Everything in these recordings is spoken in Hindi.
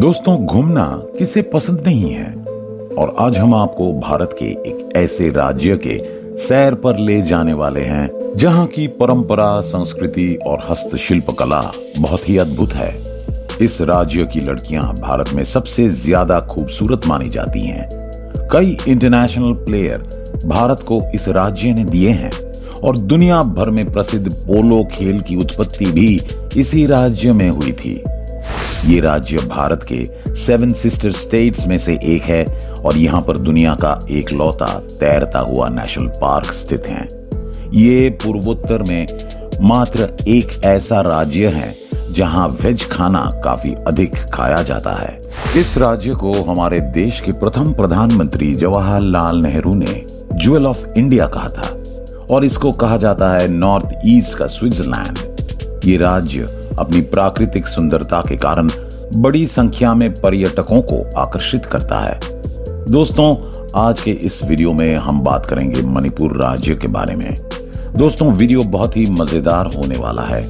दोस्तों, घूमना किसे पसंद नहीं है। और आज हम आपको भारत के एक ऐसे राज्य के सैर पर ले जाने वाले हैं जहां की परंपरा, संस्कृति और हस्तशिल्प कला बहुत ही अद्भुत है। इस राज्य की लड़कियां भारत में सबसे ज्यादा खूबसूरत मानी जाती हैं। कई इंटरनेशनल प्लेयर भारत को इस राज्य ने दिए हैं और दुनिया भर में प्रसिद्ध पोलो खेल की उत्पत्ति भी इसी राज्य में हुई थी। ये राज्य भारत के 7 सिस्टर स्टेट्स में से एक है और यहाँ पर दुनिया का एकलौता तैरता हुआ नेशनल पार्क स्थित है। ये पूर्वोत्तर में मात्र एक ऐसा राज्य है जहाँ वेज खाना काफी अधिक खाया जाता है। इस राज्य को हमारे देश के प्रथम प्रधानमंत्री जवाहरलाल नेहरू ने ज्वेल ऑफ इंडिया कहा था और इसको कहा जाता है नॉर्थ ईस्ट का स्विट्जरलैंड। ये राज्य अपनी प्राकृतिक सुंदरता के कारण बड़ी संख्या में पर्यटकों को आकर्षित करता है। दोस्तों, आज के इस वीडियो में हम बात करेंगे मणिपुर राज्य के बारे में। दोस्तों, वीडियो बहुत ही मजेदार होने वाला है,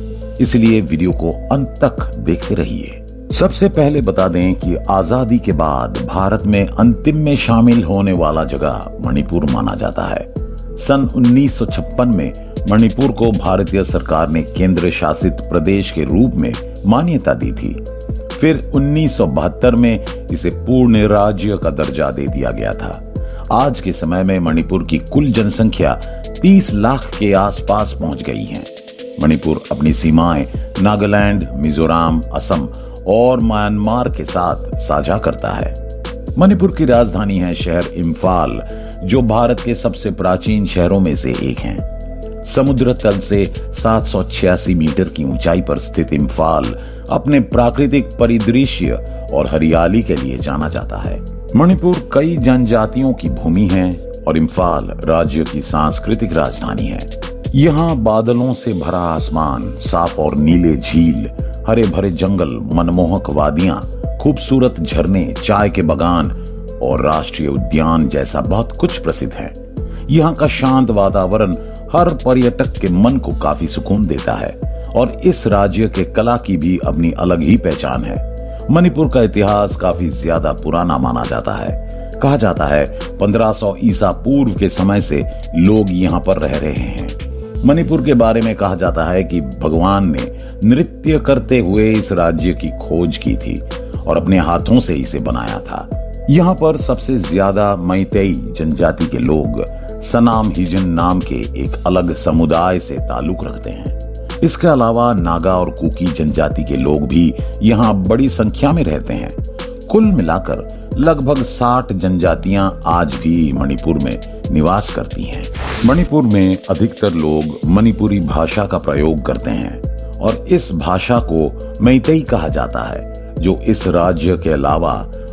इसलिए वीडियो को अंत तक देखते रहिए। सबसे पहले बता दें कि आजादी के बाद भारत में अंतिम में शामिल होने वाला जगह मणिपुर माना जाता है। सन 1956 में मणिपुर को भारतीय सरकार ने केंद्र शासित प्रदेश के रूप में मान्यता दी थी। फिर 1972 में इसे पूर्ण राज्य का दर्जा दे दिया गया था। आज के समय में मणिपुर की कुल जनसंख्या 30 लाख के आसपास पहुंच गई है। मणिपुर अपनी सीमाएं नागालैंड, मिजोरम, असम और म्यांमार के साथ साझा करता है। मणिपुर की राजधानी है शहर इम्फाल, जो भारत के सबसे प्राचीन शहरों में से एक है। समुद्र तल से 786 मीटर की ऊंचाई पर स्थित इम्फाल अपने प्राकृतिक परिदृश्य और हरियाली के लिए जाना जाता है। मणिपुर कई जनजातियों की भूमि है और इम्फाल राज्य की सांस्कृतिक राजधानी है। यहाँ बादलों से भरा आसमान, साफ और नीले झील, हरे भरे जंगल, मनमोहक वादियां, खूबसूरत झरने, चाय के बागान और राष्ट्रीय उद्यान जैसा बहुत कुछ प्रसिद्ध है। यहाँ का शांत वातावरण हर पर्यटक के मन को काफी सुकून देता है और इस राज्य के कला की भी अपनी अलग ही पहचान है। मणिपुर का इतिहास काफी ज्यादा पुराना माना जाता है। कहा जाता है 1500 ईसा पूर्व के समय से लोग यहाँ पर रह रहे हैं। मणिपुर के बारे में कहा जाता है कि भगवान ने नृत्य करते हुए इस राज्य की खोज की थी और अपने हाथों से इसे बनाया था। यहाँ पर सबसे ज्यादा मैतेई जनजाति के लोग सनाम हिजन नाम के एक अलग समुदाय से ताल्लुक रखते हैं। इसके अलावा नागा और कुकी जनजाति के लोग भी यहाँ बड़ी संख्या में रहते हैं। कुल मिलाकर लगभग 60 जनजातियां आज भी मणिपुर में निवास करती हैं। मणिपुर में अधिकतर लोग मणिपुरी भाषा का प्रयोग करते हैं और इस भाषा को मैतेई कहा जाता है, जो इस राज्य के अलावा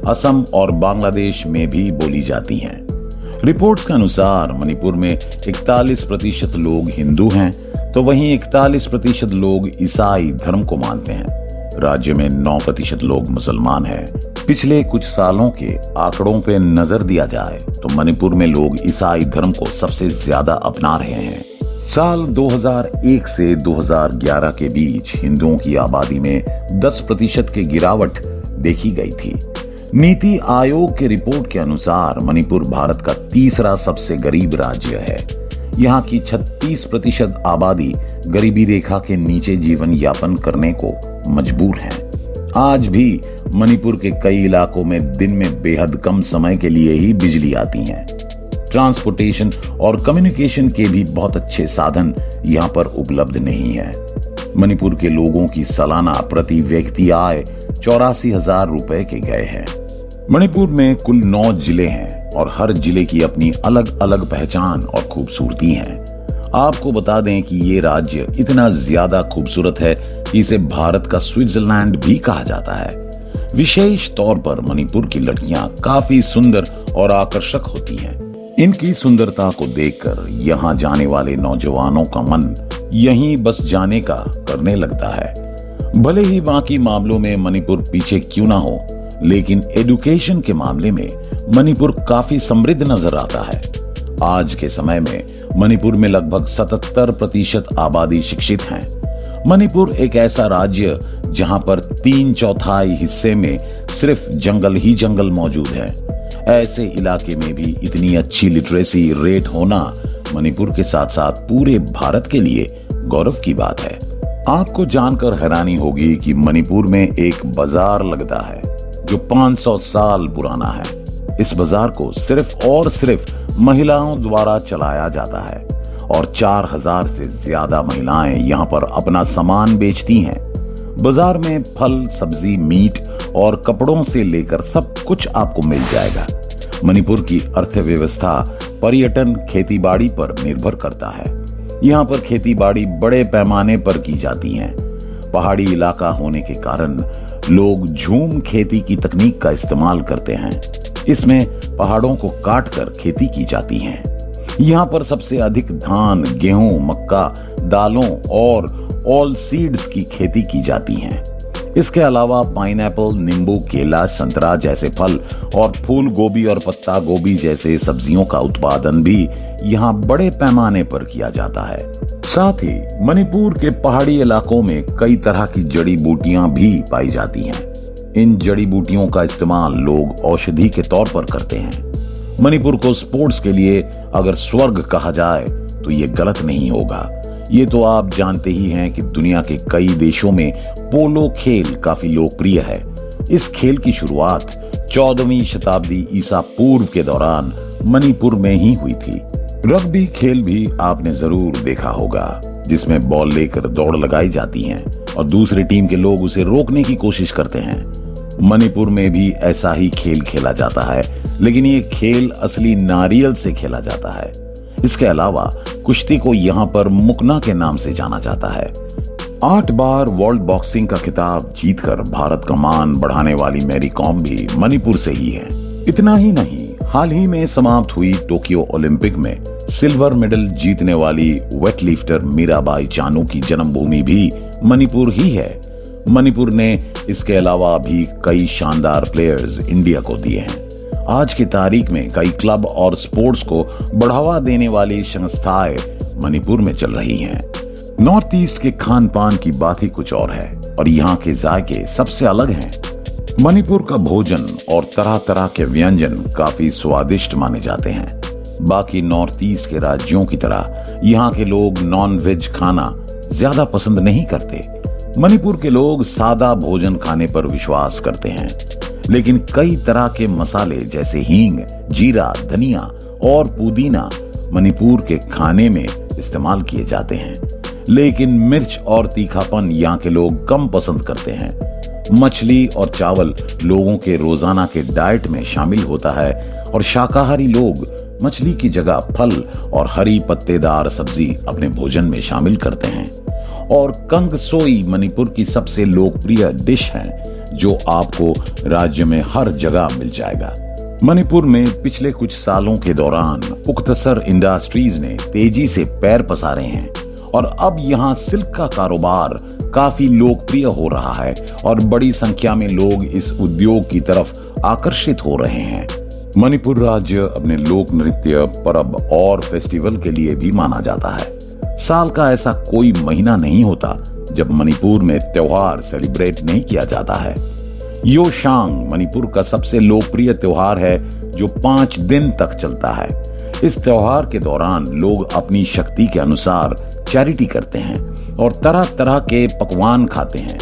असम और बांग्लादेश में भी बोली जाती हैं। रिपोर्ट्स के अनुसार मणिपुर में 41% लोग हिंदू हैं, तो वहीं 41% लोग ईसाई धर्म को मानते हैं। राज्य में 9% लोग मुसलमान हैं। पिछले कुछ सालों के आंकड़ों पे नजर दिया जाए तो मणिपुर में लोग ईसाई धर्म को सबसे ज्यादा अपना रहे हैं। साल 2001 से 2011 के बीच हिंदुओं की आबादी में 10% की गिरावट देखी गई थी। नीति आयोग के रिपोर्ट के अनुसार मणिपुर भारत का तीसरा सबसे गरीब राज्य है। यहाँ की 36% आबादी गरीबी रेखा के नीचे जीवन यापन करने को मजबूर है। आज भी मणिपुर के कई इलाकों में दिन में बेहद कम समय के लिए ही बिजली आती है। ट्रांसपोर्टेशन और कम्युनिकेशन के भी बहुत अच्छे साधन यहाँ पर उपलब्ध नहीं है। मणिपुर के लोगों की सालाना प्रति व्यक्ति आय 84,000 रुपए के गए हैं। मणिपुर में कुल 9 जिले हैं और हर जिले की अपनी अलग अलग पहचान और खूबसूरती है। आपको बता दें कि ये राज्य इतना ज्यादा खूबसूरत है कि इसे भारत का स्विट्जरलैंड भी कहा जाता है। विशेष तौर पर मणिपुर की लड़कियां काफी सुंदर और आकर्षक होती हैं। इनकी सुंदरता को देखकर यहाँ जाने वाले नौजवानों का मन यहीं बस जाने का करने लगता है। भले ही बाकी मामलों में मणिपुर पीछे क्यों ना हो, लेकिन एजुकेशन के मामले में मणिपुर काफी समृद्ध नजर आता है। आज के समय में मणिपुर में लगभग 77% आबादी शिक्षित हैं। मणिपुर एक ऐसा राज्य जहां पर 3/4 हिस्से में सिर्फ जंगल ही जंगल मौजूद है। ऐसे इलाके में भी इतनी अच्छी लिटरेसी रेट होना मणिपुर के साथ साथ पूरे भारत के लिए गौरव की बात है। आपको जानकर हैरानी होगी कि मणिपुर में एक बाजार लगता है जो 500 साल पुराना है। इस बाजार को सिर्फ और सिर्फ महिलाओं द्वारा चलाया जाता है और 4000 से ज्यादा महिलाएं यहां पर अपना सामान बेचती हैं। बाजार में फल, सब्जी, मीट और कपड़ों से लेकर सब कुछ आपको मिल जाएगा। मणिपुर की अर्थव्यवस्था पर्यटन, खेतीबाड़ी पर निर्भर करता है। यहाँ पर खेतीबाड़ी बड़े पैमाने पर की जाती है। पहाड़ी इलाका होने के कारण लोग झूम खेती की तकनीक का इस्तेमाल करते हैं। इसमें पहाड़ों को काटकर खेती की जाती है। यहाँ पर सबसे अधिक धान, गेहूं, मक्का, दालों और ऑल सीड्स की खेती की जाती है। इसके अलावा पाइनएप्पल, नींबू, केला, संतरा जैसे फल और फूल गोभी और पत्ता गोभी जैसे सब्जियों का उत्पादन भी यहाँ बड़े पैमाने पर किया जाता है। साथ ही मणिपुर के पहाड़ी इलाकों में कई तरह की जड़ी बूटियां भी पाई जाती हैं। इन जड़ी बूटियों का इस्तेमाल लोग औषधि के तौर पर करते हैं। मणिपुर को स्पोर्ट्स के लिए अगर स्वर्ग कहा जाए तो ये गलत नहीं होगा। ये तो आप जानते ही हैं कि दुनिया के कई देशों में पोलो खेल काफी लोकप्रिय है। इस खेल की शुरुआत 14वीं शताब्दी ईसा पूर्व के दौरान मणिपुर में ही हुई थी। रग्बी खेल भी आपने जरूर देखा होगा, जिसमें बॉल लेकर दौड़ लगाई जाती है और दूसरी टीम के लोग उसे रोकने की कोशिश करते हैं। मणिपुर में भी ऐसा ही खेल खेला जाता है, लेकिन ये खेल असली नारियल से खेला जाता है। इसके अलावा कुश्ती को यहाँ पर मुकना के नाम से जाना जाता है। 8 बार वर्ल्ड बॉक्सिंग का खिताब जीतकर भारत का मान बढ़ाने वाली मैरी कॉम भी मणिपुर से ही है। इतना ही नहीं, हाल ही में समाप्त हुई टोक्यो ओलंपिक में सिल्वर मेडल जीतने वाली वेटलिफ्टर मीराबाई चानू की जन्मभूमि भी मणिपुर ही है। मणिपुर ने इसके अलावा भी कई शानदार प्लेयर्स इंडिया को दिए हैं। आज की तारीख में कई क्लब और स्पोर्ट्स को बढ़ावा देने वाली संस्थाएं मणिपुर में चल रही हैं। नॉर्थ ईस्ट के खान पान की बात ही कुछ और है और यहाँ के जायके सबसे अलग हैं। मणिपुर का भोजन और तरह तरह के व्यंजन काफी स्वादिष्ट माने जाते हैं। बाकी नॉर्थ ईस्ट के राज्यों की तरह यहाँ के लोग नॉन वेज खाना ज्यादा पसंद नहीं करते। मणिपुर के लोग सादा भोजन खाने पर विश्वास करते हैं, लेकिन कई तरह के मसाले जैसे हींग, जीरा, धनिया और पुदीना मणिपुर के खाने में इस्तेमाल किए जाते हैं। लेकिन मिर्च और तीखापन यहाँ के लोग कम पसंद करते हैं। मछली और चावल लोगों के रोजाना के डाइट में शामिल होता है और शाकाहारी लोग मछली की जगह फल और हरी पत्तेदार सब्जी अपने भोजन में शामिल करते हैं। और कंग सोई मणिपुर की सबसे लोकप्रिय डिश है, जो आपको राज्य में हर जगह मिल जाएगा। मणिपुर में पिछले कुछ सालों के दौरान पुख्तसर इंडस्ट्रीज ने तेजी से पैर पसारे हैं और अब यहाँ सिल्क का कारोबार काफी लोकप्रिय हो रहा है और बड़ी संख्या में लोग इस उद्योग की तरफ आकर्षित हो रहे हैं। मणिपुर राज्य अपने लोक नृत्य, परब और फेस्टिवल के लिए भी माना जाता है। साल का ऐसा कोई महीना नहीं होता जब मणिपुर में त्योहार सेलिब्रेट नहीं किया जाता है। योशांग मणिपुर का सबसे लोकप्रिय त्योहार है जो 5 दिन तक चलता है। इस त्योहार के दौरान लोग अपनी शक्ति के अनुसार चैरिटी करते हैं और तरह तरह के पकवान खाते हैं।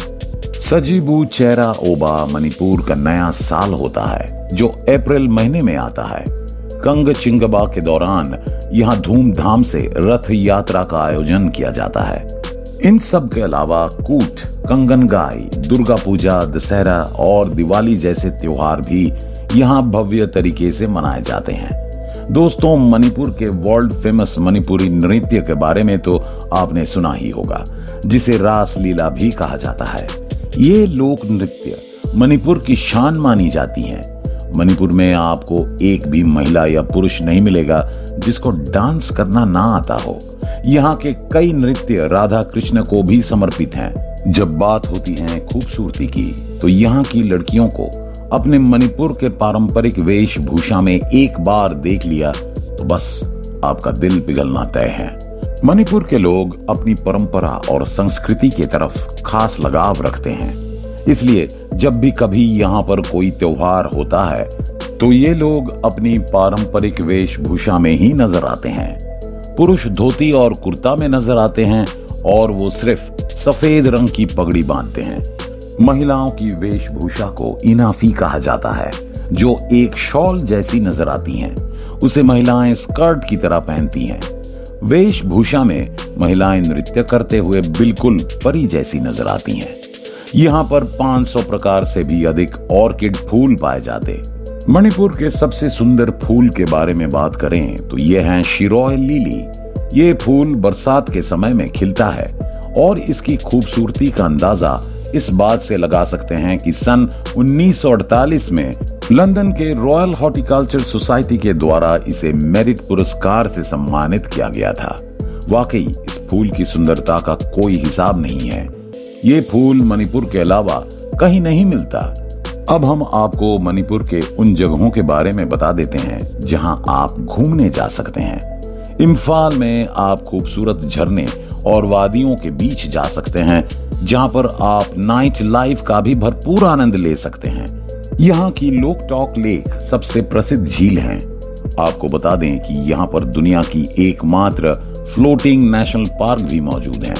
सजीबू चेरा ओबा मणिपुर का नया साल होता है जो अप्रैल महीने में आता है। कंग चिंगबा के दौरान यहाँ धूमधाम से रथ यात्रा का आयोजन किया जाता है। इन सब के अलावा कूट, कंगनगाई, दुर्गा पूजा, दशहरा और दिवाली जैसे त्योहार भी यहाँ भव्य तरीके से मनाए जाते हैं। दोस्तों, मणिपुर के वर्ल्ड फेमस मणिपुरी नृत्य के बारे में तो आपने सुना ही होगा, जिसे रास लीला भी कहा जाता है। ये लोक नृत्य मणिपुर की शान मानी जाती हैं। मणिपुर में आपको एक भी महिला या पुरुष नहीं मिलेगा जिसको डांस करना ना आता हो। यहाँ के कई नृत्य राधा कृष्ण को भी समर्पित हैं। जब बात होती है खूबसूरती की, तो यहाँ की लड़कियों को अपने मणिपुर के पारंपरिक वेशभूषा में एक बार देख लिया तो बस आपका दिल पिघलना तय है। मणिपुर के लोग अपनी परंपरा और संस्कृति की तरफ खास लगाव रखते हैं, इसलिए जब भी कभी यहाँ पर कोई त्योहार होता है तो ये लोग अपनी पारंपरिक वेशभूषा में ही नजर आते हैं। पुरुष धोती और कुर्ता में नजर आते हैं और वो सिर्फ सफेद रंग की पगड़ी बांधते हैं। महिलाओं की वेशभूषा को इनाफी कहा जाता है, जो एक शॉल जैसी नजर आती हैं। उसे महिलाएं स्कर्ट की तरह पहनती हैं। वेशभूषा में महिलाएं नृत्य करते हुए बिल्कुल परी जैसी नजर आती हैं। यहाँ पर 500 प्रकार से भी अधिक ऑर्किड फूल पाए जाते। मणिपुर के सबसे सुंदर फूल के बारे में बात करें तो ये हैं शिरोय लिली। ये फूल बरसात के समय में खिलता है और इसकी खूबसूरती का अंदाजा इस बात से लगा सकते हैं कि सन 1948 में लंदन के रॉयल हॉर्टिकल्चर सोसाइटी के द्वारा इसे मेरिट पुरस्कार से सम्मानित किया गया था। वाकई इस फूल की सुंदरता का कोई हिसाब नहीं है। ये फूल मणिपुर के अलावा कहीं नहीं मिलता। अब हम आपको मणिपुर के उन जगहों के बारे में बता देते हैं जहां आप घूमने जा सकते हैं। इम्फाल में आप खूबसूरत झरने और वादियों के बीच जा सकते हैं, जहां पर आप नाइट लाइफ का भी भरपूर आनंद ले सकते हैं। यहाँ की लोकटॉक लेक सबसे प्रसिद्ध झील है। आपको बता दें कि यहाँ पर दुनिया की एकमात्र फ्लोटिंग नेशनल पार्क भी मौजूद है।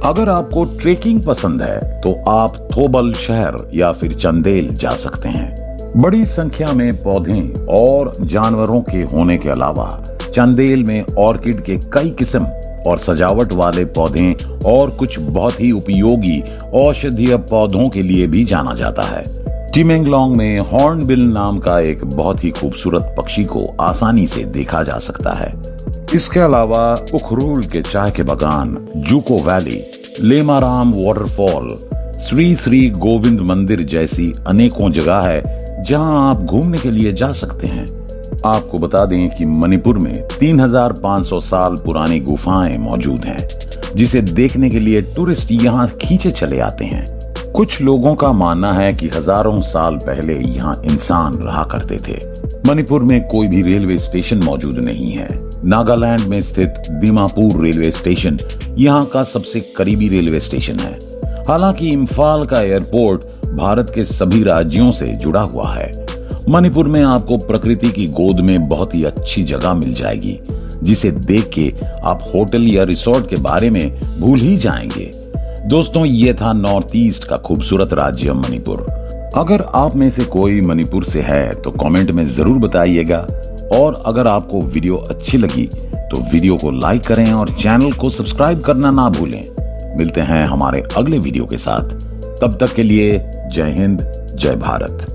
अगर आपको ट्रेकिंग पसंद है तो आप थोबल शहर या फिर चंदेल जा सकते हैं। बड़ी संख्या में पौधे और जानवरों के होने के अलावा चंदेल में ऑर्किड के कई किस्म और सजावट वाले पौधे और कुछ बहुत ही उपयोगी औषधीय पौधों के लिए भी जाना जाता है। टिमेंगलोंग में हॉर्नबिल नाम का एक बहुत ही खूबसूरत पक्षी को आसानी से देखा जा सकता है। इसके अलावा उखरूल के चाय के बागान, जूको वैली, लेमाराम वाटरफॉल, श्री श्री गोविंद मंदिर जैसी अनेकों जगह है जहां आप घूमने के लिए जा सकते हैं। आपको बता दें कि मणिपुर में 3500 साल पुरानी गुफाएं मौजूद हैं, जिसे देखने के लिए टूरिस्ट यहाँ खींचे चले आते हैं। कुछ लोगों का मानना है कि हजारों साल पहले यहाँ इंसान रहा करते थे। मणिपुर में कोई भी रेलवे स्टेशन मौजूद नहीं है। नागालैंड में स्थित दीमापुर रेलवे स्टेशन यहाँ का सबसे करीबी रेलवे स्टेशन है। हालांकि इम्फाल का एयरपोर्ट भारत के सभी राज्यों से जुड़ा हुआ है। मणिपुर में आपको प्रकृति की गोद में बहुत ही अच्छी जगह मिल जाएगी, जिसे देख के आप होटल या रिसोर्ट के बारे में भूल ही जाएंगे। दोस्तों, ये था नॉर्थ ईस्ट का खूबसूरत राज्य मणिपुर। अगर आप में से कोई मणिपुर से है तो कमेंट में जरूर बताइएगा, और अगर आपको वीडियो अच्छी लगी तो वीडियो को लाइक करें और चैनल को सब्सक्राइब करना ना भूलें। मिलते हैं हमारे अगले वीडियो के साथ। तब तक के लिए जय हिंद, जय भारत।